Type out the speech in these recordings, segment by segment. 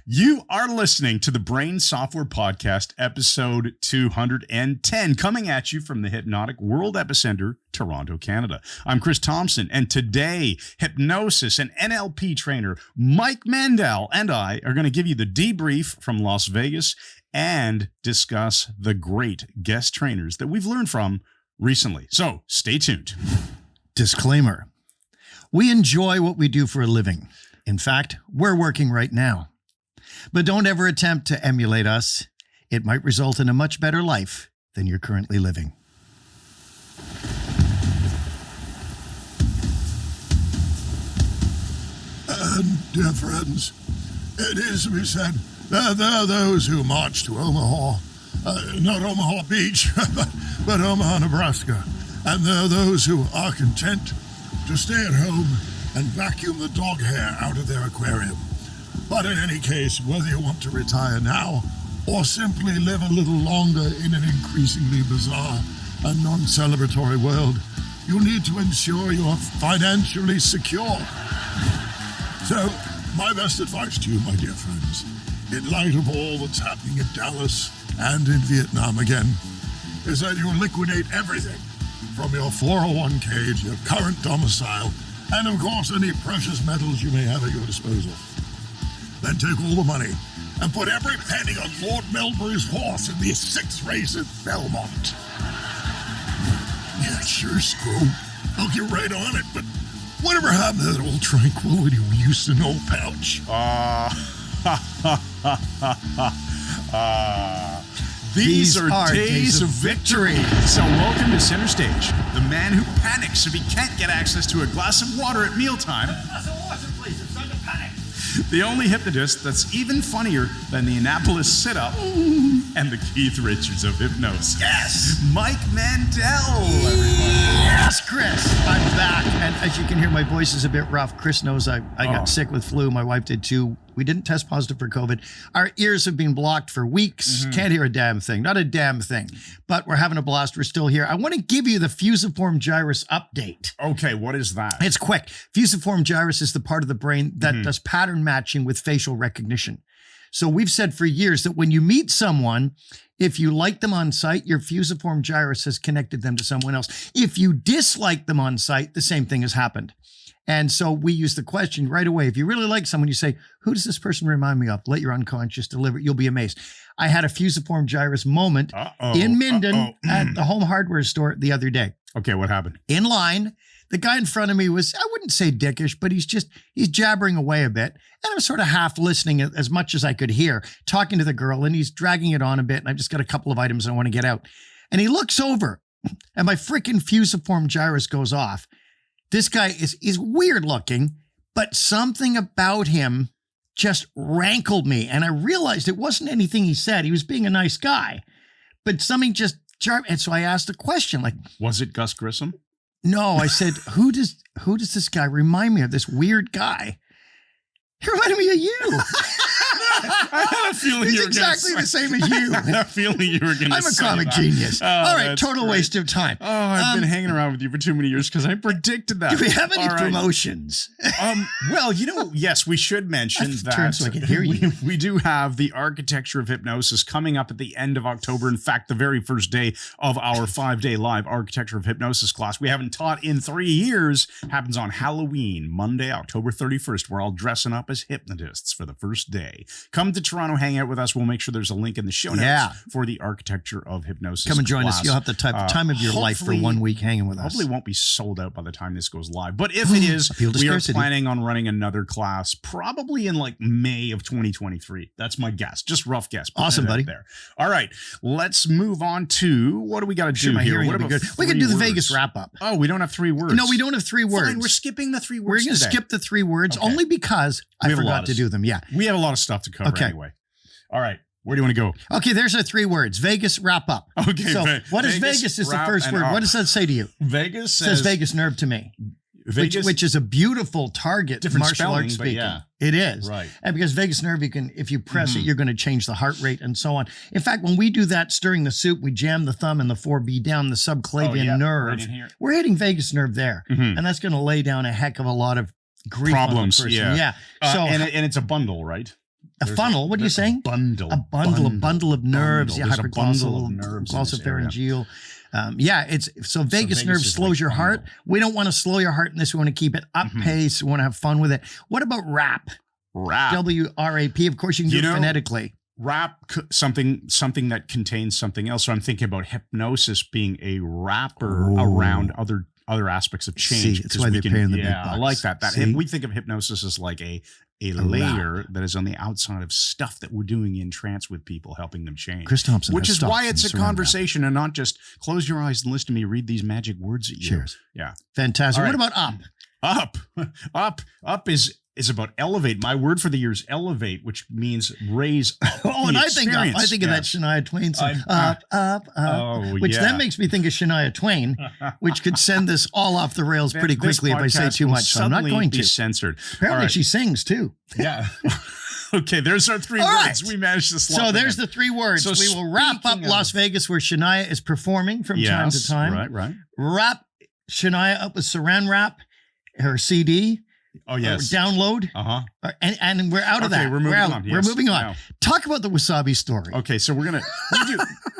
You are listening to the Brain Software Podcast, episode 210, coming at you from the Hypnotic World Epicenter, Toronto, Canada. I'm Chris Thompson, and today, hypnosis and NLP trainer Mike Mandel and I are going to give you the debrief from Las Vegas and discuss the great guest trainers that we've learned from recently. So stay tuned. Disclaimer. We enjoy what we do for a living. In fact, we're working right now. But don't ever attempt to emulate us. It might result in a much better life than you're currently living. And, dear friends, it is to be said that there are those who march to Omaha, not Omaha Beach, but Omaha, Nebraska. And there are those who are content to stay at home and vacuum the dog hair out of their aquarium. But in any case, whether you want to retire now or simply live a little longer in an increasingly bizarre and non-celebratory world, you need to ensure you are financially secure. So, my best advice to you, my dear friends, in light of all that's happening in Dallas and in Vietnam again, is that you liquidate everything from your 401k to your current domicile, and of course any precious metals you may have at your disposal. Then take all the money and put every penny on Lord Melbury's horse in the 6th race at Belmont. Yeah, sure, Screw. I'll get right on it, but whatever happened to that old tranquility we used to know, Pouch? These are days of victory. So welcome to Center Stage, the man who panics if he can't get access to a glass of water at mealtime. The only hypnotist that's even funnier than the Annapolis sit-up and the Keith Richards of hypnosis. Yes! Mike Mandel, everybody. Yes, Chris! I'm back, and as you can hear, my voice is a bit rough. Chris knows I got sick with flu. My wife did too. We didn't test positive for COVID. Our ears have been blocked for weeks. Can't hear a damn thing. Not a damn thing. But we're having a blast. We're still here. I want to give you the fusiform gyrus update. Okay, what is that? It's quick. Fusiform gyrus is the part of the brain that does pattern matching with facial recognition. So we've said for years that when you meet someone, if you like them on sight, your fusiform gyrus has connected them to someone else. If you dislike them on sight, the same thing has happened. And so we use the question right away. If you really like someone, you say, who does this person remind me of? Let your unconscious deliver. You'll be amazed. I had a fusiform gyrus moment in Minden at the home hardware store the other day. Okay, what happened? In line, the guy in front of me was, I wouldn't say dickish, but he's jabbering away a bit. And I'm sort of half listening as much as I could hear, talking to the girl, and he's dragging it on a bit. And I've just got a couple of items I want to get out. And he looks over, and my freaking fusiform gyrus goes off. This guy is weird looking, but something about him just rankled me. And I realized it wasn't anything he said. He was being a nice guy, but something just jarred. And so I asked a question like, was it Gus Grissom? No, I said, who does this guy remind me of, this weird guy? He reminded me of you. I had a feeling He's you were exactly the same as you. I had a feeling you were going to say I'm a comic that. genius. Oh, all right, that's total great. waste of time. Oh, I've been hanging around with you for too many years because I predicted that. Do we have any All right. promotions? Well, yes, we should mention that Turn so I can hear you. We do have the Architecture of Hypnosis coming up at the end of October. In fact, the very first day of our 5-day live Architecture of Hypnosis class. We haven't taught in 3 years. Happens on Halloween, Monday, October 31st. We're all dressing up as hypnotists for the first day. Come to Toronto, hang out with us. We'll make sure there's a link in the show notes for the Architecture of Hypnosis. Come and join class. us. You'll have the time of your life for 1 week hanging with us. Hopefully won't be sold out by the time this goes live. But if it is, we are planning on running another class probably in like May of 2023. That's my guess. Just rough guess. Awesome, buddy. There. All right. Let's move on to, what do we got to do here? What about good? We can do the Vegas wrap up. Oh, we don't have 3 words. No, we don't have 3 words. Fine, we're skipping the 3 words. We're going to skip the 3 words only because I forgot to do them. Yeah. We have a lot of stuff to cover anyway. All right. Where do you want to go? Okay, there's our 3 words. Vegas wrap up. Okay. So what is Vegas is the first word. What does that say to you? Vegas says vagus nerve to me. Vegas, which is a beautiful target. Different martial spelling, arts speaking. Yeah. It is. Right. And because vagus nerve, if you press it, you're going to change the heart rate and so on. In fact, when we do that stirring the soup, we jam the thumb and the 4B down the subclavian nerve. Right in here. We're hitting vagus nerve there. And that's going to lay down a heck of a lot of grief on the problems. person. Yeah. So and it's a bundle, right? a funnel. What are you saying? Bundle. A bundle of nerves. Yeah, There's a bundle hyperglossal, of nerves in this area. glossopharyngeal. It's so vagus nerve is slows like your heart. bundle. We don't want to slow your heart in this. We want to keep it up pace. We want to have fun with it. What about rap? Rap. WRAP. Of course, you can do it phonetically. Rap, something that contains something else. So I'm thinking about hypnosis being a wrapper around other aspects of change. See, that's why they're paying the big bucks. I like that. See? We think of hypnosis as like a layer that is on the outside of stuff that we're doing in trance with people, helping them change. Chris Thompson, which has is why stocks it's in a Saran Wrap. conversation and not just close your eyes and listen to me read these magic words at you. Cheers. Yeah. Fantastic. All What right. about up? Up is about elevate. My word for the year is elevate, which means raise up. Oh, and I think of that Shania Twain song, up, which then makes me think of Shania Twain, which could send this all off the rails pretty quickly if I say too much. So I'm not going to. Censored. Apparently, she sings too. Yeah. Okay, there's our three words. We managed to slot So them there's in. the three words. So we will wrap up speaking Las Vegas, where Shania is performing from time to time. Right. Wrap Shania up with Saran Wrap, her CD. Oh, yes. Download. And we're out of that. We're moving on. We're moving on. Now. Talk about the Wasabi story. Okay, so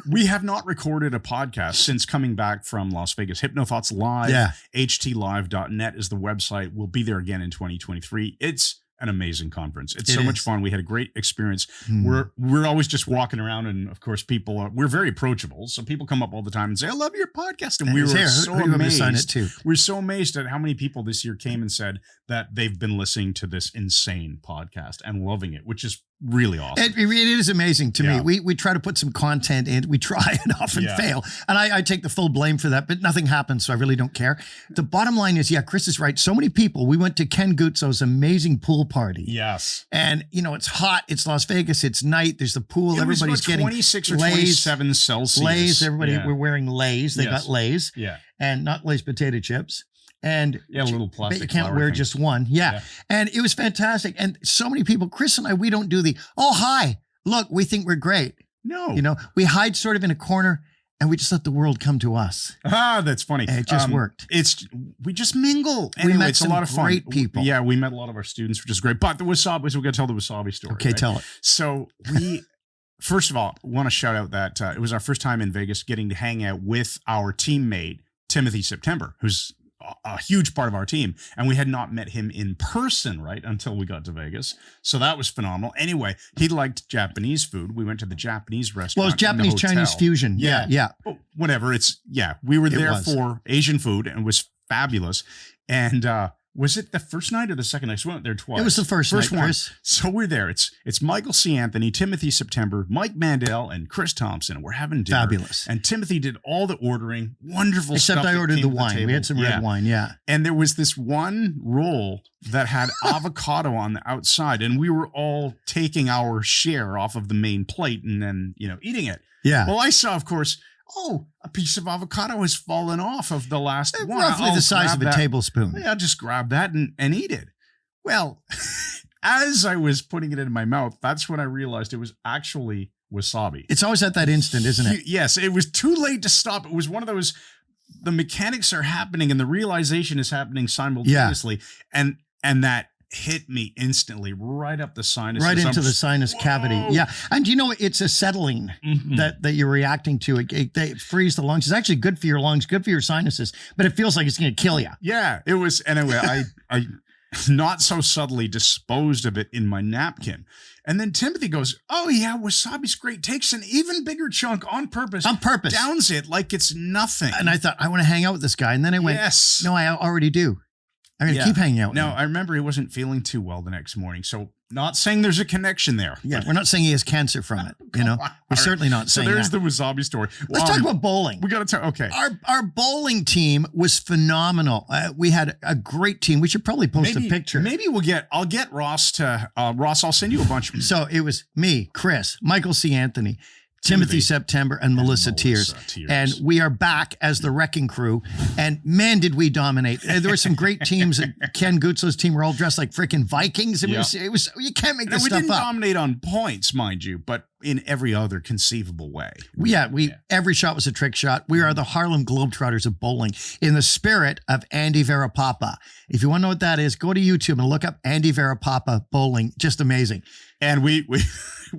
we have not recorded a podcast since coming back from Las Vegas. HypnoThoughts Live, htlive.net is the website. We'll be there again in 2023. It's an amazing conference. It's so much fun. We had a great experience. We're always just walking around, and of course, we're very approachable. So people come up all the time and say, "I love your podcast," and we were so amazed. We're so amazed at how many people this year came and said that they've been listening to this insane podcast and loving it, which is really awesome. It is amazing to me. We try to put some content in. We try and often fail. And I take the full blame for that, but nothing happens, so I really don't care. The bottom line is, Chris is right. So many people. We went to Ken Guzzo's amazing pool party. Yes. And, it's hot. It's Las Vegas. It's night. There's the pool. Everybody's getting 26 or 27 Celsius. Lays. Everybody, we're wearing Lays. They got Lays. Yeah. And not Lay's potato chips. And a little plastic. But you can't wear just one. Yeah. And it was fantastic. And so many people, Chris and I, we don't do hi, look, we think we're great. No. We hide sort of in a corner and we just let the world come to us. That's funny. And it just worked. We just mingle. Anyway, we met it's some a lot of fun. Great people. Yeah, we met a lot of our students, which is great. But the Wasabi, so we're going to tell the Wasabi story. Okay, tell it. So first of all, want to shout out that it was our first time in Vegas getting to hang out with our teammate, Timothy September, who's a huge part of our team, and we had not met him in person until we got to Vegas, so that was phenomenal. Anyway, he liked Japanese food. We went to the Japanese restaurant. Well, it's Japanese Chinese fusion. Yeah. Oh, whatever. We were there for Asian food, and it was fabulous. And was it the first night or the second night? So we went there twice. It was the first night, one. Chris. So we're there. It's Michael C. Anthony, Timothy September, Mike Mandel, and Chris Thompson. We're having dinner. Fabulous. And Timothy did all the ordering. Wonderful stuff. Except I ordered the wine. We had some red wine, And there was this one roll that had avocado on the outside, and we were all taking our share off of the main plate and then, eating it. Yeah. Well, I saw, of course, a piece of avocado has fallen off of the last one. Roughly the size of a tablespoon. Yeah, I'll just grab that and eat it. Well, as I was putting it in my mouth, that's when I realized it was actually wasabi. It's always at that instant, isn't it? Yes, it was too late to stop. It was one of those, the mechanics are happening and the realization is happening simultaneously. And that hit me instantly right up the sinus. Right into the sinus cavity. Yeah. And it's acetylene that you're reacting to. It frees the lungs. It's actually good for your lungs, good for your sinuses, but it feels like it's going to kill you. Yeah, it was. Anyway, I not so subtly disposed of it in my napkin. And then Timothy goes, "Oh yeah, wasabi's great." Takes an even bigger chunk on purpose. Downs it like it's nothing. And I thought, I want to hang out with this guy. And then I went, no, I already do. I'm going to keep hanging out with him. I remember he wasn't feeling too well the next morning. So not saying there's a connection there. Yeah, we're not saying he has cancer from it. We're certainly not saying that. So there's the wasabi story. Let's talk about bowling. We got to talk. Okay. Our bowling team was phenomenal. We had a great team. We should probably post a picture. Maybe I'll get Ross to, I'll send you a bunch. So it was me, Chris, Michael C. Anthony, Timothy September, and Melissa Tears. And we are back as the Wrecking Crew. And man, did we dominate. There were some great teams. Ken Gutzlow's team were all dressed like freaking Vikings. It was you can't make this stuff up. We didn't dominate on points, mind you, but in every other conceivable way. Every shot was a trick shot. We are the Harlem Globetrotters of bowling in the spirit of Andy Varapapa. If you want to know what that is, go to YouTube and look up Andy Varapapa bowling. Just amazing. And we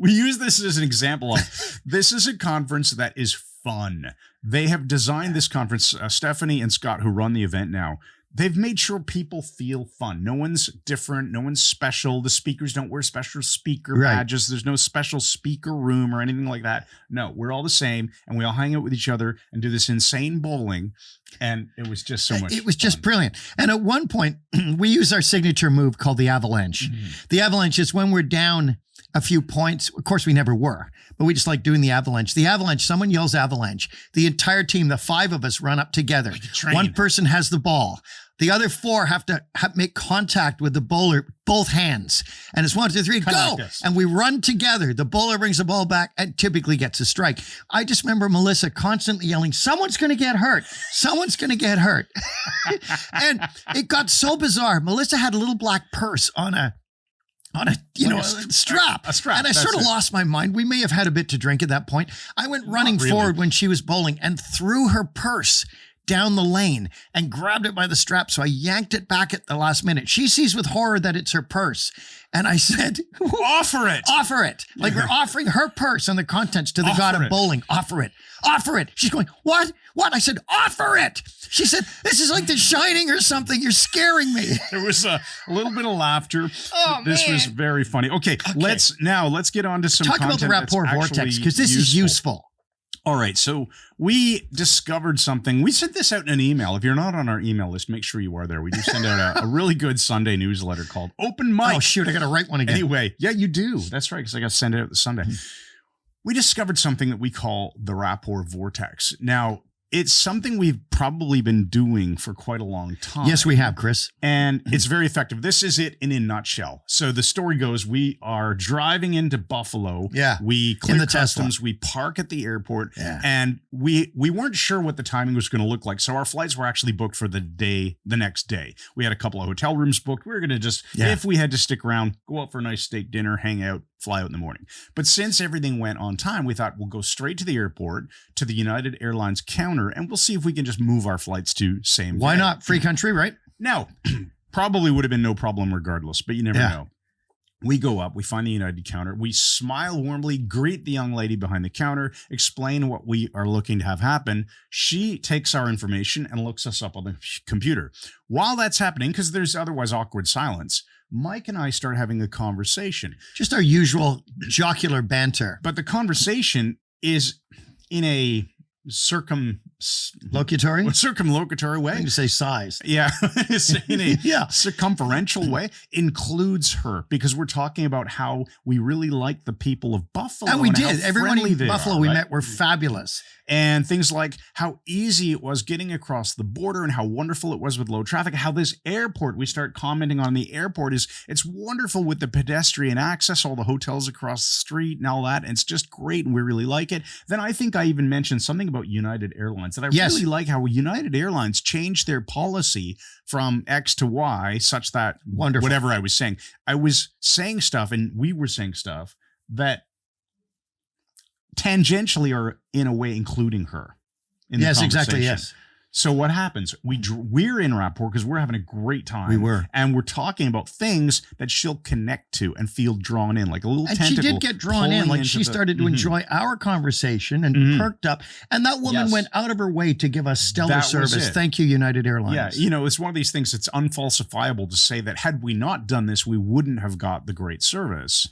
use this as an example of this is a conference that is fun. They have designed this conference, Stephanie and Scott, who run the event now, they've made sure people feel fun. No one's different. No one's special. The speakers don't wear special speaker badges. There's no special speaker room or anything like that. No, we're all the same. And we all hang out with each other and do this insane bowling. And it was just so much It was just brilliant. And at one point, we use our signature move called the avalanche. The avalanche is when we're down a few points. Of course, we never were, but we just like doing the avalanche. The avalanche, someone yells avalanche. The entire team, the 5 of us, run up together. One person has the ball. The other 4 have to make contact with the bowler, both hands. And it's 1, 2, 3, go. Like and we run together. The bowler brings the ball back and typically gets a strike. I just remember Melissa constantly yelling, someone's going to get hurt. Someone's going to get hurt. And it got so bizarre. Melissa had a little black purse on a strap. A strap. And I sort of lost my mind. We may have had a bit to drink at that point. I went running forward when she was bowling and threw her purse down the lane and grabbed it by the strap. So I yanked it back at the last minute. She sees with horror that it's her purse. And I said, offer it. Offer it. Like we're offering her purse and the contents to the god of bowling. Offer it. Offer it. She's going, what? What? I said, offer it. She said, this is like The Shining or something. You're scaring me. There was a little bit of laughter. This was very funny. Okay. Let's get on to some Talk about the Rapport Vortex, because this is useful. All right. So we discovered something. We sent this out in an email. If you're not on our email list, make sure you are there. We do send out a really good Sunday newsletter called Open Mic. Oh, shoot. I got to write one again. Anyway. Yeah, you do. That's right. Because I got to send it out this Sunday. We discovered something that we call the Rapport Vortex. Now, it's something we've probably been doing for quite a long time. Yes, we have, Chris. And it's very effective. This is it in a nutshell. So the story goes, we are driving into Buffalo. Yeah. We clear the customs. We park at the airport. Yeah. And we weren't sure what the timing was going to look like. So our flights were actually booked for the next day. We had a couple of hotel rooms booked. We were going to just, if we had to stick around, go out for a nice steak dinner, hang out, fly out in the morning. But since everything went on time, we thought we'll go straight to the airport, to the United Airlines counter, and we'll see if we can just move our flights to same Why day. not? Free country, right? No, probably would have been no problem regardless, but you never know. We go up, we find the United counter, we smile warmly, greet the young lady behind the counter, explain what we are looking to have happen. She takes our information and looks us up on the computer. While that's happening, because there's otherwise awkward silence, Mike and I start having a conversation. Just our usual jocular banter. But the conversation is in a circumlocatory way. I'm going to say size. Yeah. In a circumferential way. Includes her, because we're talking about how we really like the people of Buffalo. And we did. Everyone in Buffalo we met were fabulous. And things like how easy it was getting across the border and how wonderful it was with low traffic. How this airport, we start commenting on the airport, it's wonderful with the pedestrian access, all the hotels across the street and all that. And it's just great and we really like it. Then I think I even mentioned something about United Airlines that I really like, how United Airlines changed their policy from X to Y such that whatever I was saying stuff and we were saying stuff that tangentially are in a way including her in the conversation. Exactly. Yes. So what happens? We're in rapport because we're having a great time. We were. And we're talking about things that she'll connect to and feel drawn in, like a little tentacle. And she did get drawn in. Like she started to enjoy our conversation and perked up. And that woman went out of her way to give us stellar service. Thank you, United Airlines. Yeah. You know, it's one of these things that's unfalsifiable to say that had we not done this, we wouldn't have got the great service.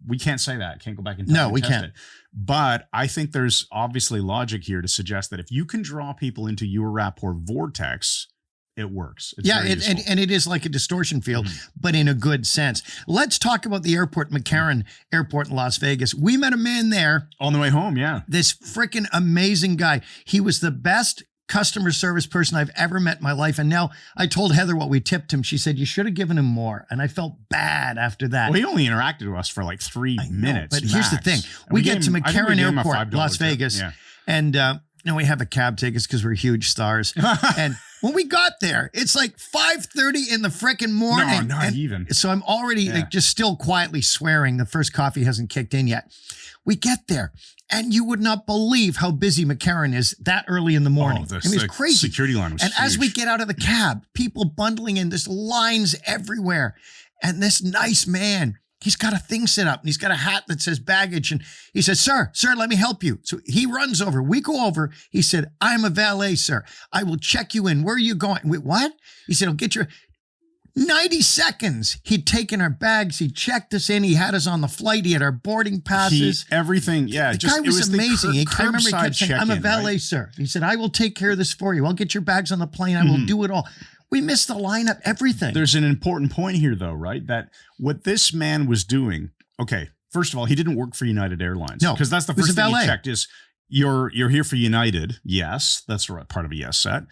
We can't say that. Can't go back and test No, we can't. it. But I think there's obviously logic here to suggest that if you can draw people into your rapport vortex, it works. It's and it is like a distortion field, but in a good sense. Let's talk about the airport, McCarran Airport in Las Vegas. We met a man there. On the way home, yeah. This freaking amazing guy. He was the best customer service person I've ever met in my life. And now I told Heather what we tipped him. She said, you should have given him more. And I felt bad after that. Well, he only interacted with us for like 3 minutes. But here's the thing. We get to McCarran Airport, Las Vegas, and we have a cab tickets because we're huge stars. And when we got there, it's like 5:30 in the frickin' morning. No, not even. So I'm already like just still quietly swearing. The first coffee hasn't kicked in yet. We get there, and you would not believe how busy McCarran is that early in the morning. Oh, it's crazy. Security line was And huge. as we get out of the cab, people bundling in, there's lines everywhere. And this nice man, he's got a thing set up, and he's got a hat that says baggage. And he says, sir, let me help you. So he runs over. We go over. He said, I'm a valet, sir. I will check you in. Where are you going? Wait, what? He said, I'll get your... 90 seconds. He'd taken our bags. He checked us in. He had us on the flight. He had our boarding passes. Everything. Yeah. The guy was amazing. I remember he kept saying, I'm a valet, right? sir. He said, I will take care of this for you. I'll get your bags on the plane. I will do it all. We missed the lineup, everything. There's an important point here, though, right? That what this man was doing, okay, first of all, he didn't work for United Airlines. No. Because that's the first thing he checked is, you're here for United. Yes. That's part of a yes set.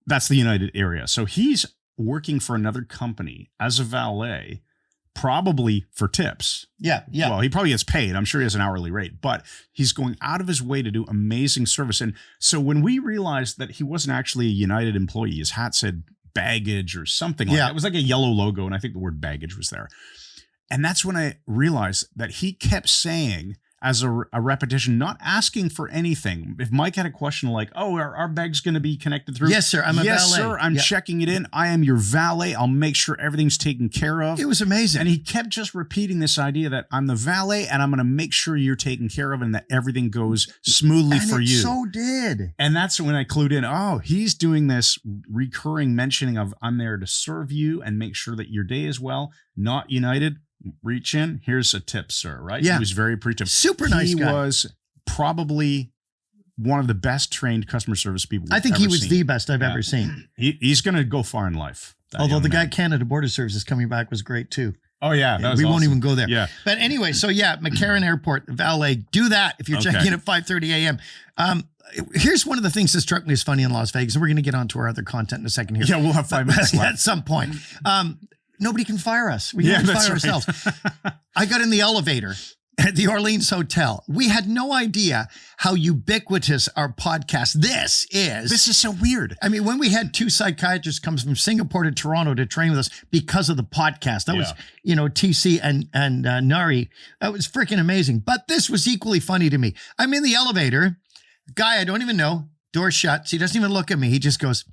That's the United area. So he's working for another company as a valet, probably for tips. Yeah. Well, he probably gets paid. I'm sure he has an hourly rate, but he's going out of his way to do amazing service. And so when we realized that he wasn't actually a United employee, his hat said baggage or something like that. It was like a yellow logo, and I think the word baggage was there. And that's when I realized that he kept saying, as a repetition, not asking for anything. If Mike had a question like, oh, are our bags going to be connected through? Yes, sir. I'm a valet. Yes, sir. I'm checking it in. I am your valet. I'll make sure everything's taken care of. It was amazing. And he kept just repeating this idea that I'm the valet and I'm going to make sure you're taken care of and that everything goes smoothly for you. So did. And that's when I clued in. Oh, he's doing this recurring mentioning of I'm there to serve you and make sure that your day is well, not United. Reach in. Here's a tip, sir. Right? Yeah. He was very appreciative. Super nice guy. He was probably one of the best trained customer service people I think he was seen. the best I've ever seen. He's going to go far in life. Although the guy at Canada Border Services coming back was great too. Oh yeah, that was we won't awesome. even go there. Yeah. But anyway, so McCarran Airport valet, do that if you're checking in at 5:30 a.m. Here's one of the things that struck me as funny in Las Vegas, and we're going to get on to our other content in a second here. Yeah, we'll have 5 minutes left at some point. Nobody can fire us. We can fire ourselves. I got in the elevator at the Orleans Hotel. We had no idea how ubiquitous our podcast is. This is so weird. I mean, when we had 2 psychiatrists come from Singapore to Toronto to train with us because of the podcast, that was, TC and Nari. That was freaking amazing. But this was equally funny to me. I'm in the elevator. Guy I don't even know. Door shuts. He doesn't even look at me. He just goes,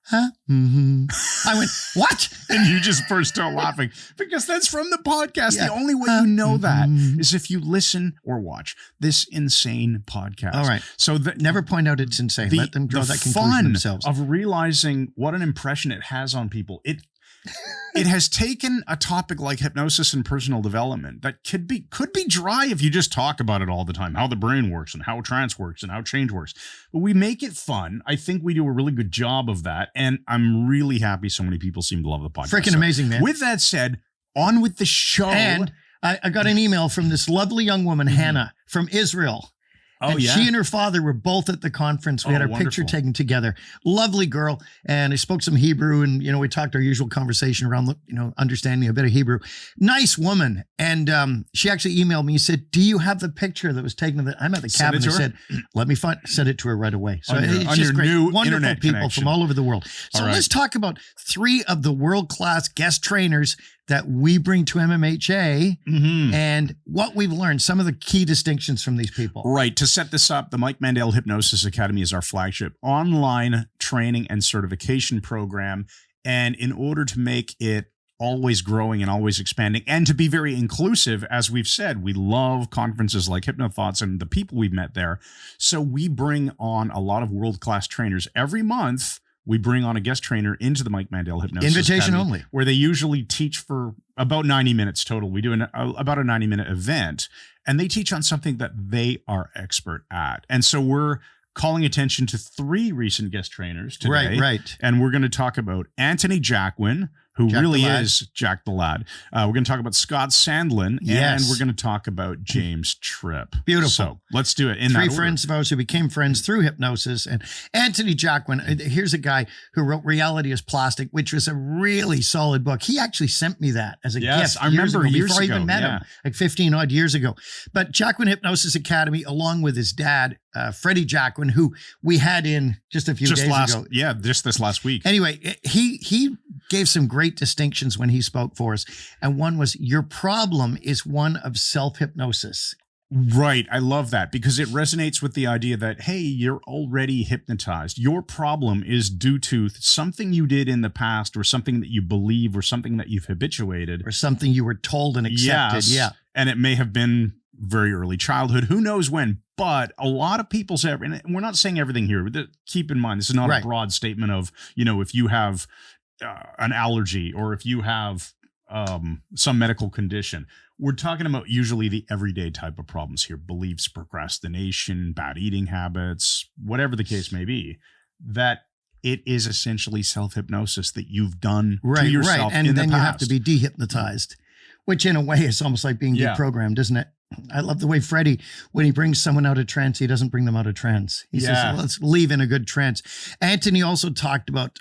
huh? Mm-hmm. I went, what? And you just burst out laughing because that's from the podcast. The only way you know that is if you listen or watch this insane podcast. All right. So never point out it's insane. Let them draw that conclusion themselves. Of realizing what an impression it has on people. It has taken a topic like hypnosis and personal development that could be dry if you just talk about it all the time, how the brain works and how trance works and how change works. But we make it fun. I think we do a really good job of that. And I'm really happy so many people seem to love the podcast. Freaking amazing, man. With that said, on with the show. And I got an email from this lovely young woman, Hannah, from Israel. Oh, and she and her father were both at the conference. We had our picture taken together. Lovely girl. And I spoke some Hebrew and, we talked our usual conversation around, understanding a bit of Hebrew. Nice woman. And she actually emailed me and said, do you have the picture that was taken? I'm at the cabin. I said, let me send it to her right away. So it's just great. Wonderful people from all over the world. So let's talk about 3 of the world-class guest trainers that we bring to MMHA and what we've learned, some of the key distinctions from these people. Right. To set this up, the Mike Mandel Hypnosis Academy is our flagship online training and certification program. And in order to make it always growing and always expanding and to be very inclusive, as we've said, we love conferences like HypnoThoughts and the people we've met there. So we bring on a lot of world-class trainers every month. We bring on a guest trainer into the Mike Mandel Hypnosis Invitation Academy, only, where they usually teach for about 90 minutes total. We do about a 90-minute event, and they teach on something that they are expert at. And so we're calling attention to 3 recent guest trainers today. Right. And we're going to talk about Anthony Jacquin, who Jack really the Lad. is Jack the Lad. We're going to talk about Scott Sandlin, and Yes. we're going to talk about James Tripp. Beautiful. So let's do it in Three that friends of ours who became friends through hypnosis. And Anthony Jacquin, here's a guy who wrote Reality is Plastic, which was a really solid book. He actually sent me that as a Yes, gift I remember years before I ago, even met him, like 15 odd years ago. But Jacquin Hypnosis Academy, along with his dad, Freddie Jacquin, who we had in just a few days ago. Yeah, just this last week. Anyway, he gave some great distinctions when he spoke for us. And one was, your problem is one of self-hypnosis. Right. I love that because it resonates with the idea that, hey, you're already hypnotized. Your problem is due to something you did in the past or something that you believe or something that you've habituated. Or something you were told and accepted. Yes. Yeah. And it may have been very early childhood. Who knows when? But a lot of people say, and we're not saying everything here. Keep in mind, this is not Right. a broad statement of, if you have an allergy or if you have some medical condition. We're talking about usually the everyday type of problems here, beliefs, procrastination, bad eating habits, whatever the case may be, that it is essentially self-hypnosis that you've done to yourself And in then the you past. have to be dehypnotized, which in a way is almost like being Yeah. deprogrammed, isn't it? I love the way Freddie, when he brings someone out of trance, he doesn't bring them out of trance. He Yeah. says, let's leave in a good trance. Anthony also talked about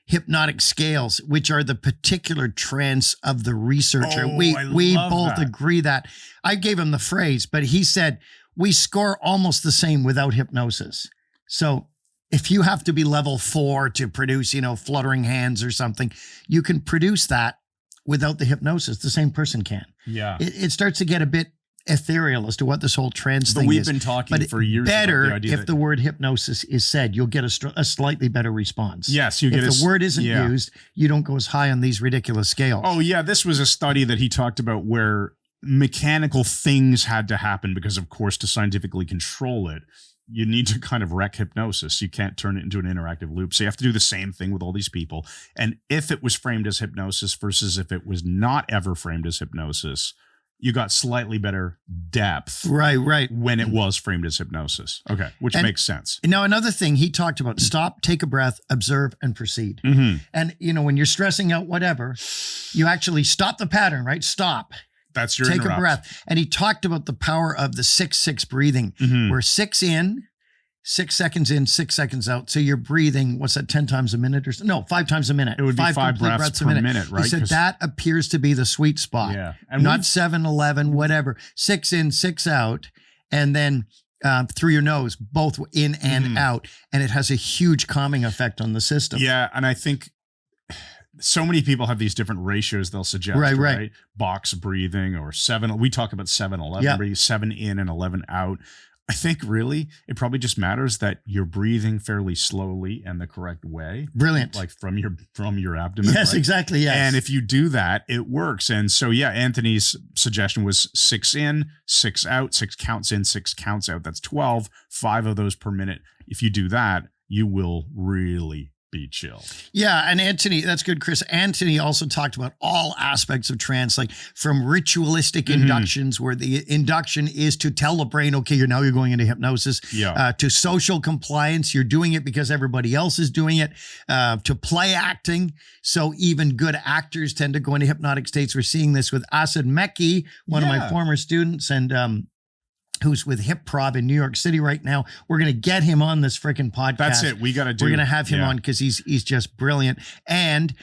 hypnotic scales, which are the particular trance of the researcher. Oh, we I love both that. agree that. I gave him the phrase, but he said, we score almost the same without hypnosis. So if you have to be level 4 to produce, fluttering hands or something, you can produce that without the hypnosis. The same person can. Yeah. It starts to get a bit ethereal as to what this whole trance But thing we've is. been talking But for years better about the idea if the word hypnosis is said, you'll get a slightly better response. Yes, you If get the word isn't yeah. used, you don't go as high on these ridiculous scales. Oh, yeah. This was a study that he talked about where mechanical things had to happen because, of course, to scientifically control it, you need to kind of wreck hypnosis. You can't turn it into an interactive loop. So you have to do the same thing with all these people. And if it was framed as hypnosis versus if it was not ever framed as hypnosis, you got slightly better depth Right. when it was framed as hypnosis. Okay, which And- makes sense. Now, another thing he talked about, stop, take a breath, observe, and proceed. Mm-hmm. And, when you're stressing out, whatever, you actually stop the pattern, right? Stop. That's your Take interrupt. a breath. And he talked about the power of the 6-6 breathing, Mhm. where 6 in, 6 seconds in, 6 seconds out. So you're breathing, what's that, 10 times a minute or so? No, 5 times a minute. It would be 5 complete breaths per minute, right? He said 'Cause- that appears to be the sweet spot. Yeah. And Not we've- 7, 11, whatever. 6 in, 6 out. And then through your nose, both in and Mhm. out. And it has a huge calming effect on the system. Yeah, and I think so many people have these different ratios they'll suggest, Right. Box breathing or 7. We talk about 7-11, Yeah. breathe 7 in and 11 out. I think really it probably just matters that you're breathing fairly slowly and the correct way, Brilliant. like from your abdomen. Yes, right? exactly. Yes. And if you do that, it works. And so, yeah, Anthony's suggestion was 6 in, 6 out, 6 counts in, 6 counts out. That's 12, 5 of those per minute. If you do that, you will really be chill. Yeah, and Anthony, that's good, Chris. Anthony also talked about all aspects of trance, like from ritualistic Mhm. inductions, where the induction is to tell the brain, okay, you're going into hypnosis, Yeah. to social compliance, you're doing it because everybody else is doing it, to play acting. So even good actors tend to go into hypnotic states. We're seeing this with Asad Mekki, one of my Yeah. former students, and who's with Hip Prov in New York City right now. We're going to get him on this freaking podcast. That's it. We got to do. We're going to have him yeah. on because he's just brilliant. And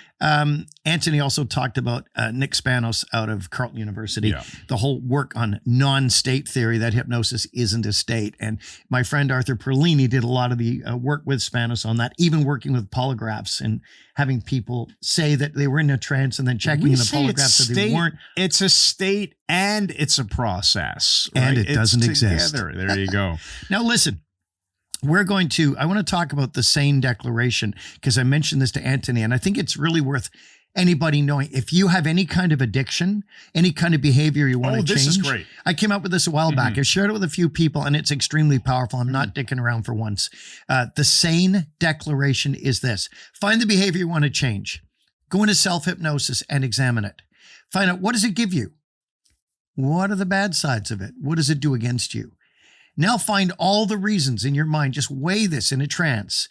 Anthony also talked about Nick Spanos out of Carleton University, Yeah. the whole work on non-state theory, that hypnosis isn't a state. And my friend Arthur Perlini did a lot of the work with Spanos on that, even working with polygraphs and having people say that they were in a trance and then checking We in the say it's polygraph that they state, weren't. It's a state and it's a process. Right? And it It's doesn't exist. together. There you go. Now, listen, I want to talk about the SANE declaration because I mentioned this to Anthony, and I think it's really worth anybody knowing. If you have any kind of addiction, any kind of behavior you want to change. This is great. I came up with this a while back. I shared it with a few people, and it's extremely powerful. I'm not dicking around for once. The SANE declaration is this. Find the behavior you want to change. Go into self-hypnosis and examine it. Find out, what does it give you? What are the bad sides of it? What does it do against you? Now find all the reasons in your mind. Just weigh this in a trance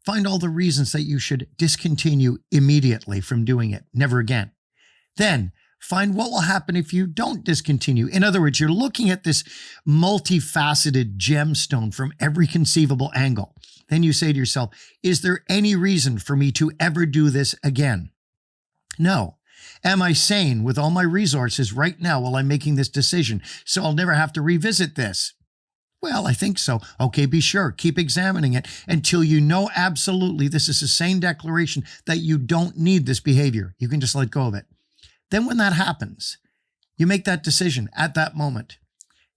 Find all the reasons that you should discontinue immediately from doing it. Never again. Then find what will happen if you don't discontinue. In other words, you're looking at this multifaceted gemstone from every conceivable angle. Then you say to yourself, is there any reason for me to ever do this again? No. Am I sane with all my resources right now while I'm making this decision, so I'll never have to revisit this? Well, I think so. Okay, be sure. Keep examining it until you know absolutely this is a sane declaration that you don't need this behavior. You can just let go of it. Then when that happens, you make that decision at that moment.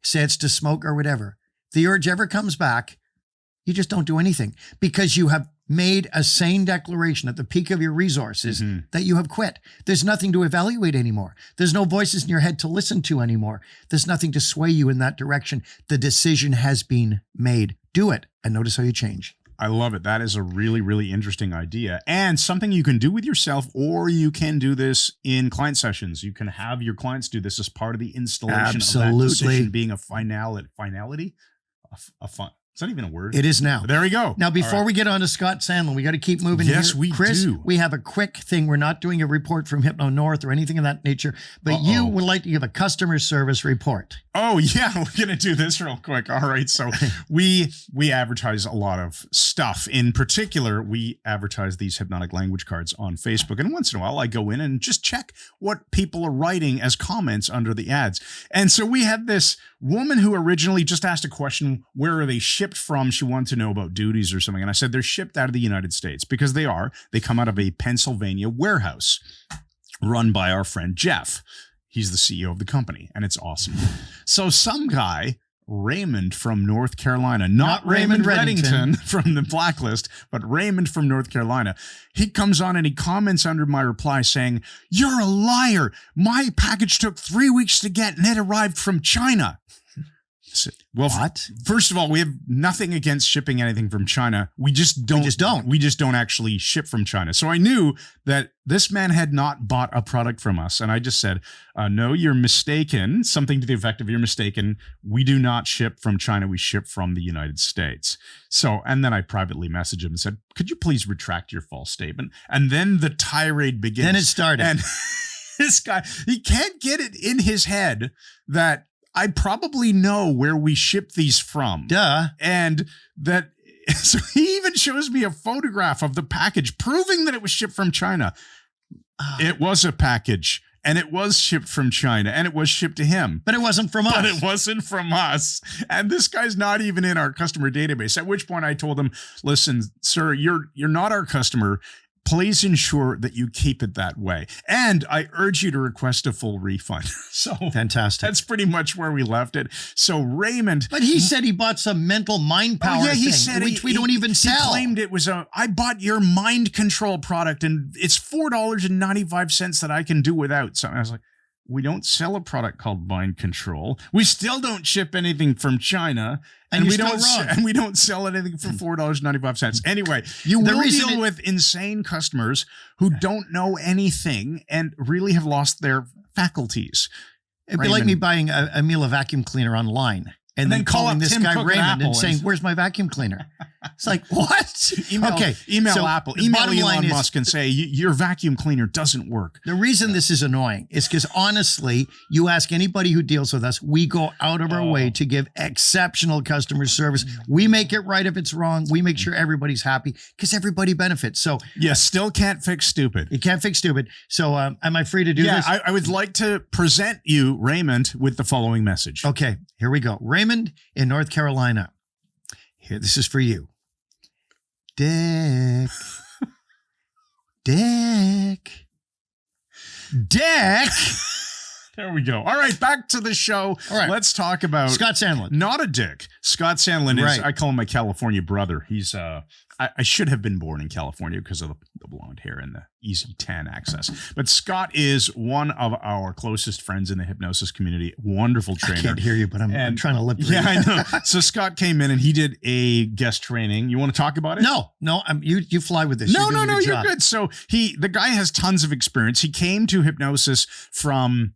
Say it's to smoke or whatever. The urge ever comes back, you just don't do anything because you have made a sane declaration at the peak of your resources that you have quit. There's nothing to evaluate anymore. There's no voices in your head to listen to anymore. There's nothing to sway you in that direction. The decision has been made. Do it and notice how you change. I love it. That is a really, really interesting idea and something you can do with yourself, or you can do this in client sessions. You can have your clients do this as part of the installation of that decision being a finality. Is that even a word? It is now. There we go. Now, before we get on to Scott Sandlin, we got to keep moving here. Yes, we Chris, do. We have a quick thing. We're not doing a report from Hypno North or anything of that nature, but you would like to give a customer service report. Oh, yeah, we're going to do this real quick. All right, so we advertise a lot of stuff. In particular, we advertise these hypnotic language cards on Facebook, and once in a while, I go in and just check what people are writing as comments under the ads. And so we had this woman who originally just asked a question, where are they shipped from? She wanted to know about duties or something, and I said they're shipped out of the United States because they are. They come out of a Pennsylvania warehouse run by our friend Jeff. He's the CEO of the company, and it's awesome. So some guy, Raymond from North Carolina, not Raymond Reddington from the Blacklist, but Raymond from North Carolina, he comes on and he comments under my reply saying, "You're a liar. My package took 3 weeks to get, and it arrived from China." Well, what? First of all, we have nothing against shipping anything from China. We just don't actually ship from China. So I knew that this man had not bought a product from us. And I just said, no, you're mistaken. Something to the effect of, you're mistaken. We do not ship from China. We ship from the United States. So, and then I privately messaged him and said, could you please retract your false statement? And then the tirade begins. Then it started. And this guy, he can't get it in his head that I probably know where we ship these from. Duh. And that, so he even shows me a photograph of the package proving that it was shipped from China. It was a package, and it was shipped from China, and it was shipped to him. But it wasn't from us. But it wasn't from us. And this guy's not even in our customer database. At which point I told him, listen, sir, you're not our customer. Please ensure that you keep it that way. And I urge you to request a full refund. So fantastic. That's pretty much where we left it. So Raymond. But he said he bought some mental mind power he thing, said which we don't even sell. He claimed it was I bought your mind control product and it's $4.95 that I can do without. So I was like, we don't sell a product called mind control. We still don't ship anything from China. And we don't sell anything for $4.95. Anyway, you will deal with insane customers who don't know anything and really have lost their faculties. It'd be like me buying a Miele vacuum cleaner online and then calling this guy Raymond and saying, "Where's my vacuum cleaner?" It's like, what? Email Apple, email Elon Musk and say, your vacuum cleaner doesn't work. The reason this is annoying is because honestly, you ask anybody who deals with us, we go out of our way to give exceptional customer service. We make it right if it's wrong. We make sure everybody's happy because everybody benefits. So you still can't fix stupid. You can't fix stupid. So am I free to do this? I would like to present you, Raymond, with the following message. Okay, here we go. Raymond in North Carolina. Here, this is for you. Dick. There we go. All right, back to the show. All right. Let's talk about Scott Sandlin. Not a dick. Scott Sandlin is, I call him my California brother. He's, I should have been born in California because of the blonde hair and the easy tan access. But Scott is one of our closest friends in the hypnosis community. Wonderful trainer. I can't hear you, but I'm trying to lip read. Yeah, I know. So Scott came in and he did a guest training. You want to talk about it? No, you fly with this. No, you're good. So the guy has tons of experience. He came to hypnosis from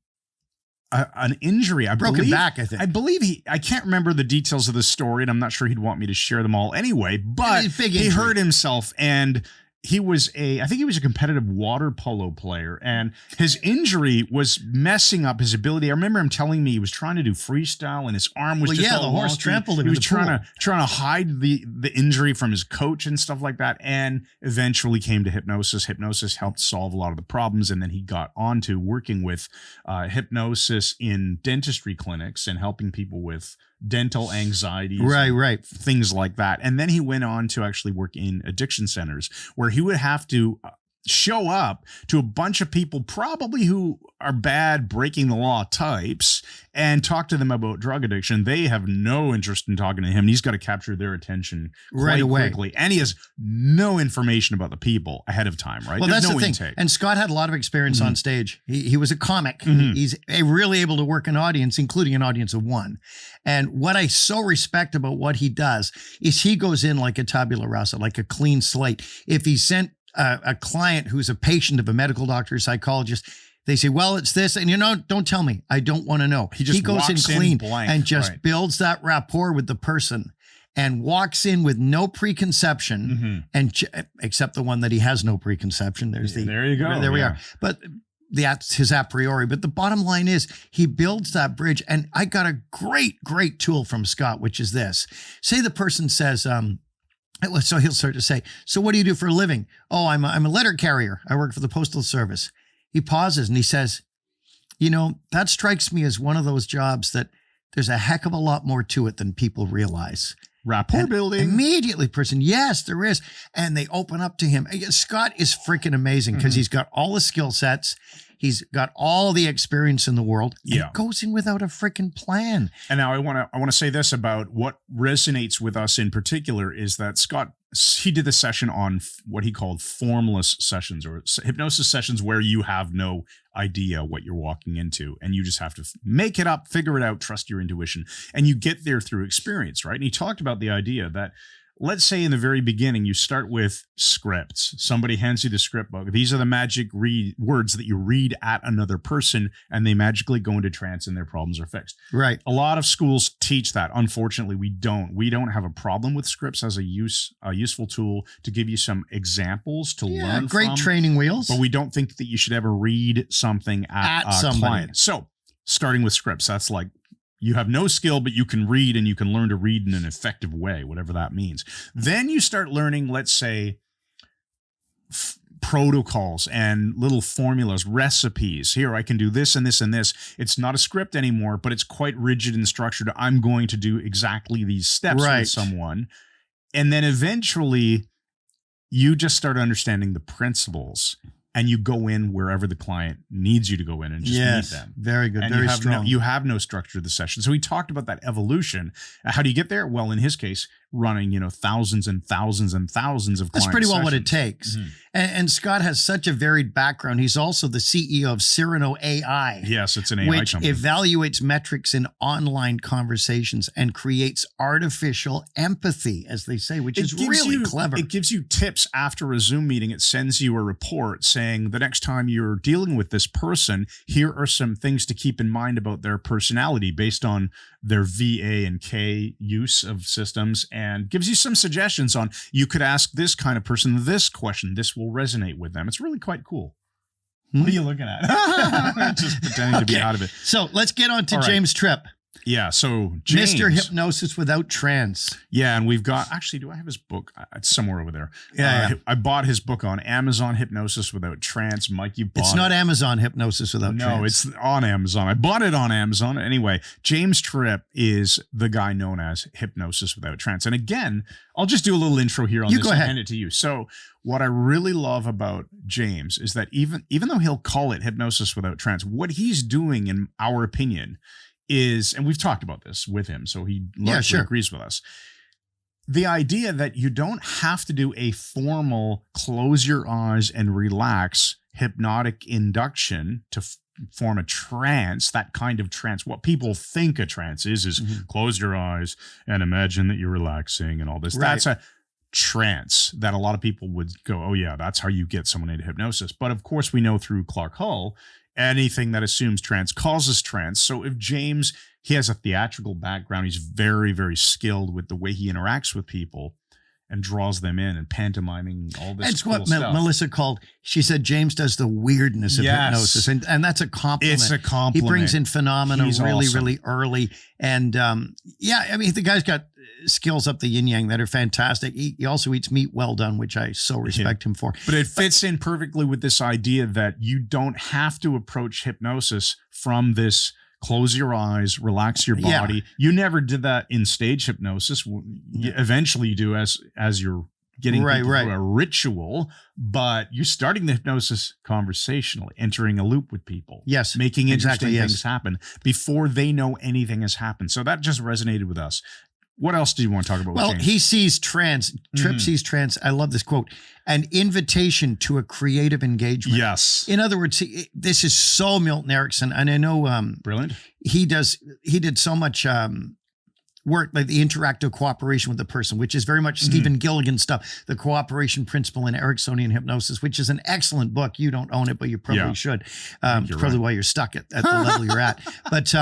an injury. Broken back, I think. I believe I can't remember the details of the story, and I'm not sure he'd want me to share them all anyway, but he hurt himself, and I think he was a competitive water polo player, and his injury was messing up his ability. I remember him telling me he was trying to do freestyle and his arm was just all the horse wonky. trampled him. He was trying to hide the injury from his coach and stuff like that, and eventually came to hypnosis. Hypnosis helped solve a lot of the problems, and then he got on to working with hypnosis in dentistry clinics and helping people with dental anxieties, right, things like that. And then he went on to actually work in addiction centers where he would have to show up to a bunch of people probably who are bad, breaking the law types, and talk to them about drug addiction. They have no interest in talking to him. He's got to capture their attention right away, quickly. And he has no information about the people ahead of time, right? Well, There's that's no the thing. intake. And Scott had a lot of experience on stage. He was a comic. He's really able to work an audience, including an audience of one. And what I so respect about what he does is he goes in like a tabula rasa, like a clean slate. If he sent a client who's a patient of a medical doctor, psychologist, they say, well, it's this. And don't tell me. I don't want to know. He goes in clean and just builds that rapport with the person and walks in with no preconception, and except the one that he has no preconception. There you go. There we are. But that's his a priori. But the bottom line is he builds that bridge. And I got a great tool from Scott, which is this. Say the person says, so he'll start to say, so what do you do for a living? Oh, I'm a letter carrier. I work for the Postal Service. He pauses and he says, that strikes me as one of those jobs that there's a heck of a lot more to it than people realize. Rapport building. Immediately person, yes, there is. And they open up to him. Scott is freaking amazing because he's got all the skill sets. He's got all the experience in the world. And it goes in without a freaking plan. And now I want to say this about what resonates with us in particular is that Scott, he did the session on what he called formless sessions, or hypnosis sessions where you have no idea what you're walking into and you just have to make it up, figure it out, trust your intuition, and you get there through experience, right? And he talked about the idea that, let's say in the very beginning, you start with scripts. Somebody hands you the script book. These are the magic words that you read at another person, and they magically go into trance and their problems are fixed. Right. A lot of schools teach that. Unfortunately, we don't. We don't have a problem with scripts as a useful tool to give you some examples to learn great from. Training wheels. But we don't think that you should ever read something at a client. So starting with scripts, that's like, you have no skill, but you can read and you can learn to read in an effective way, whatever that means. Then you start learning, let's say, protocols and little formulas, recipes. Here, I can do this and this and this. It's not a script anymore, but it's quite rigid and structured. I'm going to do exactly these steps with someone. And then eventually you just start understanding the principles. And you go in wherever the client needs you to go in and just meet them. Very good. And very strong. strong. You have no structure to the session. So we talked about that evolution. How do you get there? Well, in his case, running, thousands and thousands and thousands of client That's pretty well sessions. what it takes. And Scott has such a varied background. He's also the CEO of Cyrano AI. Yes, it's an AI which company. evaluates metrics in online conversations and creates artificial empathy, as they say, which is really clever. It gives you tips after a Zoom meeting. It sends you a report saying the next time you're dealing with this person, here are some things to keep in mind about their personality based on their VA and K use of systems, and gives you some suggestions on, you could ask this kind of person this question. This will resonate with them. It's really quite cool. What are you looking at? Just pretending to be out of it. So let's get on to James Tripp. Yeah, so James. Mr. Hypnosis Without Trance. Yeah, and we've got, actually, do I have his book? It's somewhere over there. Yeah. I bought his book on Amazon, Hypnosis Without Trance. Mike, you bought it. It's not Amazon Hypnosis Without Trance. No, it's on Amazon. I bought it on Amazon. Anyway, James Tripp is the guy known as Hypnosis Without Trance. And again, I'll just do a little intro here on this and hand it to you. So what I really love about James is that even though he'll call it Hypnosis Without Trance, what he's doing, in our opinion, is, and we've talked about this with him, so he largely agrees with us, the idea that you don't have to do a formal close your eyes and relax hypnotic induction to form a trance, that kind of trance. What people think a trance is close your eyes and imagine that you're relaxing and all this. That's trance that a lot of people would go, oh yeah, that's how you get someone into hypnosis. But of course, we know through Clark Hull, anything that assumes trance causes trance. So if James, he has a theatrical background, he's very, very skilled with the way he interacts with people and draws them in and pantomiming all this. It's cool what stuff. Melissa called, she said, James does the weirdness of hypnosis. And that's a compliment. It's a compliment. He brings in phenomena He's really, awesome. really early. And yeah, I mean, the guy's got skills up the yin yang that are fantastic. He also eats meat well done, which I so respect him for. But it fits in perfectly with this idea that you don't have to approach hypnosis from this close your eyes, relax your body. Yeah. You never did that in stage hypnosis. Eventually you do as you're getting people through a ritual, but you're starting the hypnosis conversationally, entering a loop with people. Yes. Making interesting yes. things happen before they know anything has happened. So that just resonated with us. What else do you want to talk about? Well, with James? he sees trance. Tripp sees trance. I love this quote. An invitation to a creative engagement. Yes. In other words, this is so Milton Erickson. And I know Brilliant. he did so much work, like the interactive cooperation with the person, which is very much Stephen Gilligan stuff, the cooperation principle in Ericksonian hypnosis, which is an excellent book. You don't own it, but you probably should. Probably why you're stuck at the level you're at. But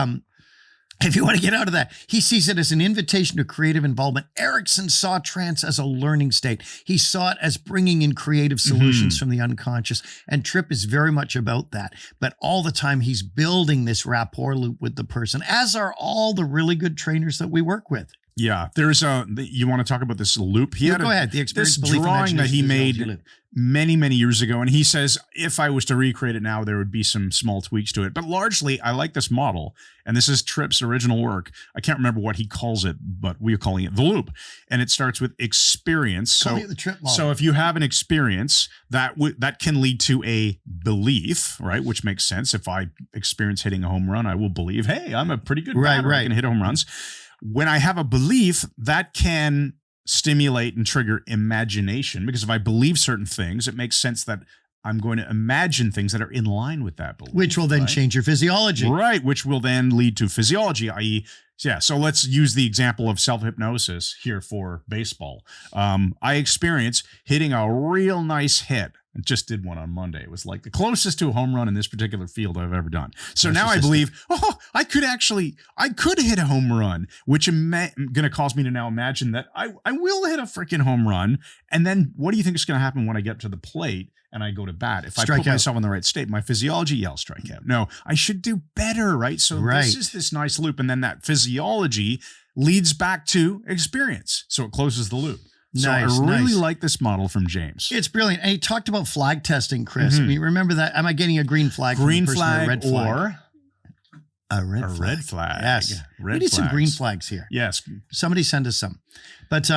if you want to get out of that, he sees it as an invitation to creative involvement. Erickson saw trance as a learning state. He saw it as bringing in creative solutions from the unconscious. And Tripp is very much about that. But all the time, he's building this rapport loop with the person, as are all the really good trainers that we work with. Yeah, there's you want to talk about this loop? He had go ahead. The experience, this belief, drawing that he imagination, made many, many years ago, and he says if I was to recreate it now, there would be some small tweaks to it. But largely, I like this model, and this is Tripp's original work. I can't remember what he calls it, but we are calling it the loop, and it starts with experience. So, the Tripp model. so if you have an experience that can lead to a belief, right? Which makes sense. If I experience hitting a home run, I will believe, hey, I'm a pretty good batter. I can hit home runs. When I have a belief, that can stimulate and trigger imagination, because if I believe certain things, it makes sense that I'm going to imagine things that are in line with that belief. Which will then change your physiology. Right, which will then lead to physiology, i.e., so let's use the example of self-hypnosis here for baseball. I experience hitting a real nice hit. I just did one on Monday. It was like the closest to a home run in this particular field I've ever done. So now I believe, I could hit a home run, which is going to cause me to now imagine that I will hit a freaking home run. And then what do you think is going to happen when I get to the plate and I go to bat? If I put myself in the right state, my physiology, I'll strike out. No, I should do better, right? So this is this nice loop. And then that physiology leads back to experience. So it closes the loop. So I really like this model from James. It's brilliant. And he talked about flag testing, Chris. I mean, remember that? Am I getting a green flag? Green from the person, flag, or a red flag? or a red a flag. red flag. Yes. Red we need some flags. green flags here. Yes. Somebody send us some. But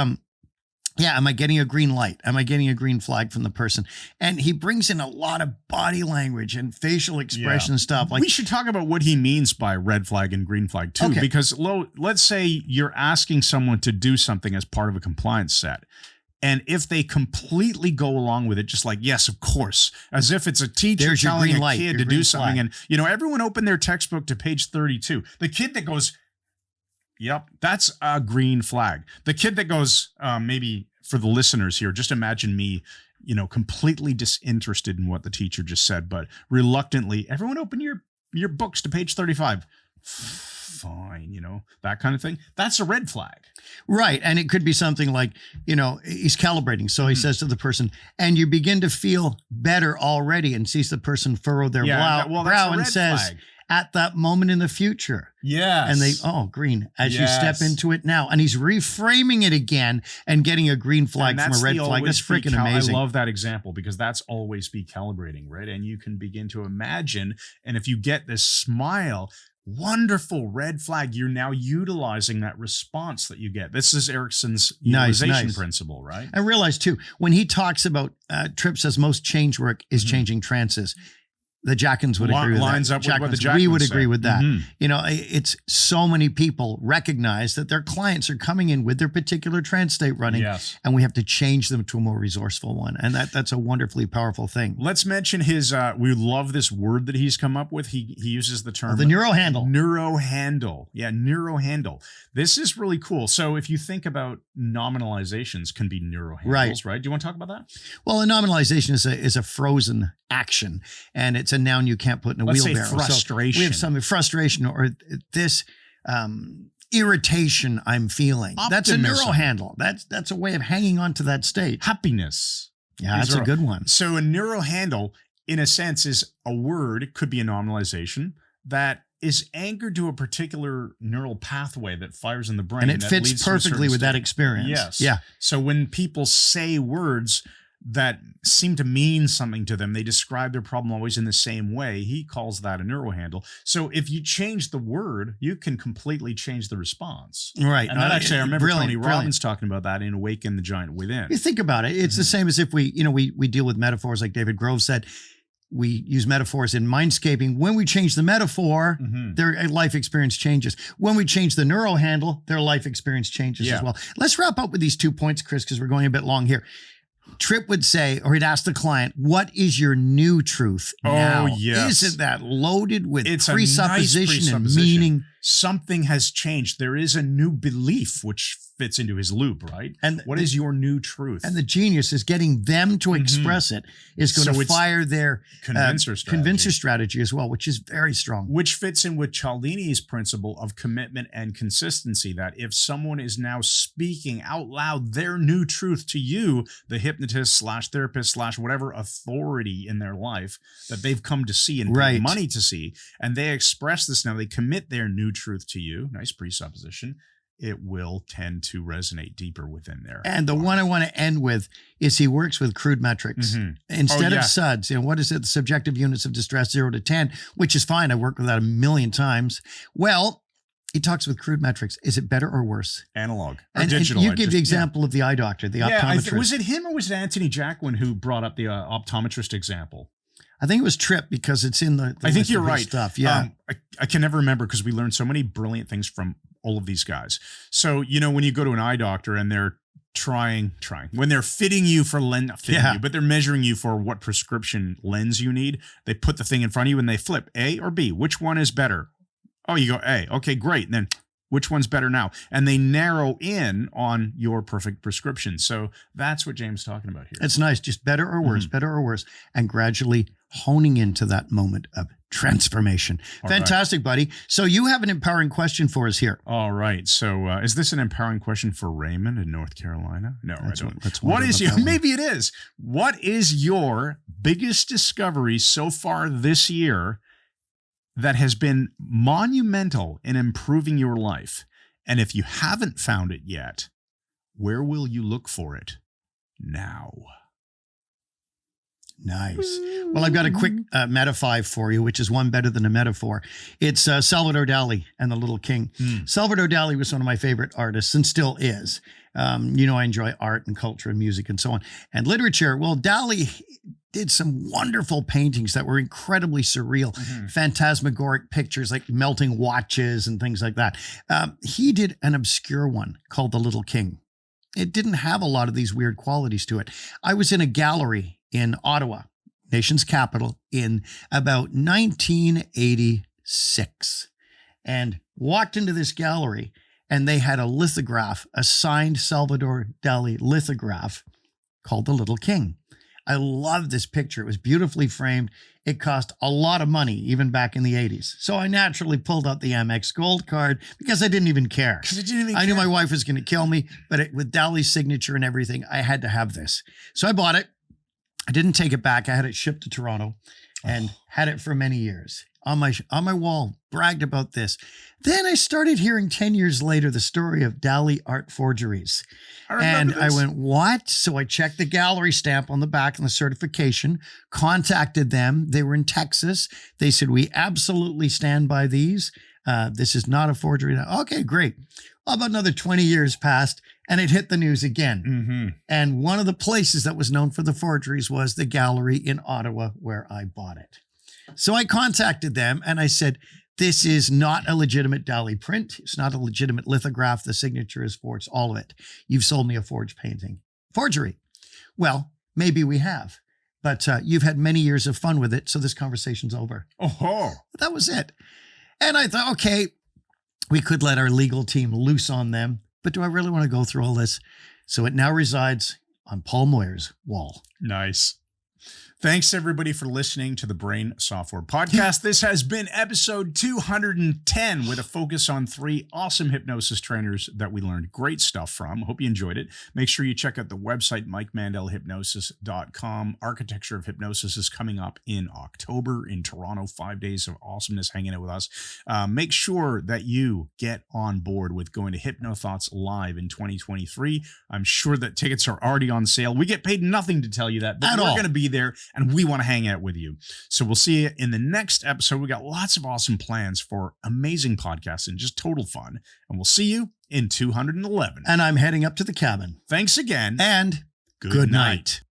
yeah, am I getting a green light? Am I getting a green flag from the person? And he brings in a lot of body language and facial expression stuff. Like, we should talk about what he means by red flag and green flag too, because let's say you're asking someone to do something as part of a compliance set. And if they completely go along with it, just like, yes, of course, as if it's a teacher telling a kid to do something. And, everyone open their textbook to page 32. The kid that goes, yep, that's a green flag. The kid that goes, maybe for the listeners here, just imagine me, completely disinterested in what the teacher just said, but reluctantly, everyone open your books to page 35. Fine, that kind of thing. That's a red flag. Right. And it could be something like, he's calibrating. So he says to the person, and you begin to feel better already, and sees the person furrow their brow and says, flag. At that moment in the future. Yes. And they, green, as you step into it now. And he's reframing it again and getting a green flag from a red flag. That's freaking amazing. I love that example, because that's always be calibrating, right? And you can begin to imagine, and if you get this smile, wonderful red flag, you're now utilizing that response that you get. This is Erickson's utilization principle, right? I realize too, when he talks about Tripp says most change work is changing trances. the Jackins would agree with lines that. up with what the We would Jackins agree say. with that. Mhm. You know, it's so many people recognize that their clients are coming in with their particular trance state running, Yes. and we have to change them to a more resourceful one. And that's a wonderfully powerful thing. Let's mention his, we love this word that he's come up with. He uses the term. The neuro handle. Neuro handle. Yeah, neuro handle. This is really cool. So if you think about nominalizations can be neuro handles, right? Do you want to talk about that? Well, a nominalization is a frozen action, and it's a noun you can't put in a Let's say wheelbarrow. frustration. So we have some frustration or this irritation I'm feeling. That's a Optimism. neuro handle. That's a way of hanging on to that state. Happiness. Yeah, These that's a are- good one. So a neuro handle, in a sense, is a word. It could be a nominalization that is anchored to a particular neural pathway that fires in the brain. And it that fits leads to a perfectly certain with that state. experience. Yes. Yeah. So when people say words that seem to mean something to them, they describe their problem always in the same way. He calls that a neuro handle. So if you change the word, you can completely change the response. Right. And that actually, I remember Brilliant, Tony brilliant. Robbins talking about that in Awaken the Giant Within. You think about it. It's the same as if we deal with metaphors like David Grove said. We use metaphors in mindscaping. When we change the metaphor, Mhm. their life experience changes. When we change the neural handle, their life experience changes Yeah. as well. Let's wrap up with these 2 points, Chris, because we're going a bit long here. Tripp would say, or he'd ask the client, what is your new truth now? yes. Isn't that loaded with It's a nice presupposition and presupposition. meaning? Something has changed. There is a new belief, which fits into his loop, right? And What is your new truth? And the genius is getting them to express it is going So to it's fire their convincer strategy as well, which is very strong. which fits in with Cialdini's principle of commitment and consistency, that if someone is now speaking out loud their new truth to you, the hypnotist / therapist / whatever authority in their life that they've come to see and Right. pay money to see, and they express this now, they commit their new truth to you, nice presupposition, it will tend to resonate deeper within there. And the one I want to end with is he works with crude metrics. Mhm. Instead Oh, yeah. of SUDs, what is it? The subjective units of distress, 0 to 10, which is fine. I worked with that a million times. Well, he talks with crude metrics. Is it better or worse? Analog or And digital. you give the example of the eye doctor, the optometrist. Was it him or was it Anthony Jacquin who brought up the optometrist example? I think it was Tripp because it's in the I think list you're of his right. stuff. Yeah. I can never remember because we learned so many brilliant things from all of these guys. So, when you go to an eye doctor and they're trying, when they're fitting you for lens, Yeah. but they're measuring you for what prescription lens you need, they put the thing in front of you and they flip A or B. Which one is better? Oh, you go A. Okay, great. And then which one's better now? And they narrow in on your perfect prescription. So that's what James is talking about here. It's nice. Just better or worse, Mm-hmm. better or worse, and gradually honing into that moment of transformation. All right. Fantastic, buddy. So you have an empowering question for us here. All right. So is this an empowering question for Raymond in North Carolina? No, I don't. let's What wonder is about your, that one. maybe it is. What is your biggest discovery so far this year that has been monumental in improving your life? And if you haven't found it yet, where will you look for it now? Nice. Well, I've got a quick MetaFive for you, which is one better than a metaphor. It's Salvador Dali and the Little King. Salvador Dali was one of my favorite artists and still is. I enjoy art and culture and music and so on. And literature, well, Dali did some wonderful paintings that were incredibly surreal, phantasmagoric pictures like melting watches and things like that. He did an obscure one called The Little King. It didn't have a lot of these weird qualities to it. I was in a gallery in Ottawa, nation's capital, in about 1986, and walked into this gallery, and they had a lithograph, a signed Salvador Dali lithograph called The Little King. I love this picture. It was beautifully framed. It cost a lot of money, even back in the 80s. So I naturally pulled out the Amex Gold card because I didn't even care. I knew my wife was going to kill me, but with Dali's signature and everything, I had to have this. So I bought it. I didn't take it back. I had it shipped to Toronto and had it for many years on my wall, bragged about this. Then I started hearing 10 years later the story of Dali art forgeries. I went, what? So I checked the gallery stamp on the back and the certification, contacted them. They were in Texas. They said, we absolutely stand by these. This is not a forgery. Okay, great. Well, about another 20 years passed and it hit the news again. And one of the places that was known for the forgeries was the gallery in Ottawa where I bought it. So I contacted them and I said, this is not a legitimate Dali print. It's not a legitimate lithograph. The signature is forged, all of it. You've sold me a forged painting. Forgery. Well, maybe we have, but you've had many years of fun with it, so this conversation's over. Oh, That was it. And I thought, okay, we could let our legal team loose on them, but do I really want to go through all this? So it now resides on Paul Moyer's wall. nice. Thanks, everybody, for listening to the Brain Software Podcast. This has been episode 210 with a focus on 3 awesome hypnosis trainers that we learned great stuff from. Hope you enjoyed it. Make sure you check out the website, MikeMandelHypnosis.com. Architecture of Hypnosis is coming up in October in Toronto. 5 days of awesomeness hanging out with us. Make sure that you get on board with going to HypnoThoughts Live in 2023. I'm sure that tickets are already on sale. We get paid nothing to tell you that, but we're going to be there. And we want to hang out with you. So we'll see you in the next episode. We got lots of awesome plans for amazing podcasts and just total fun. And we'll see you in 211. And I'm heading up to the cabin. Thanks again. And good night.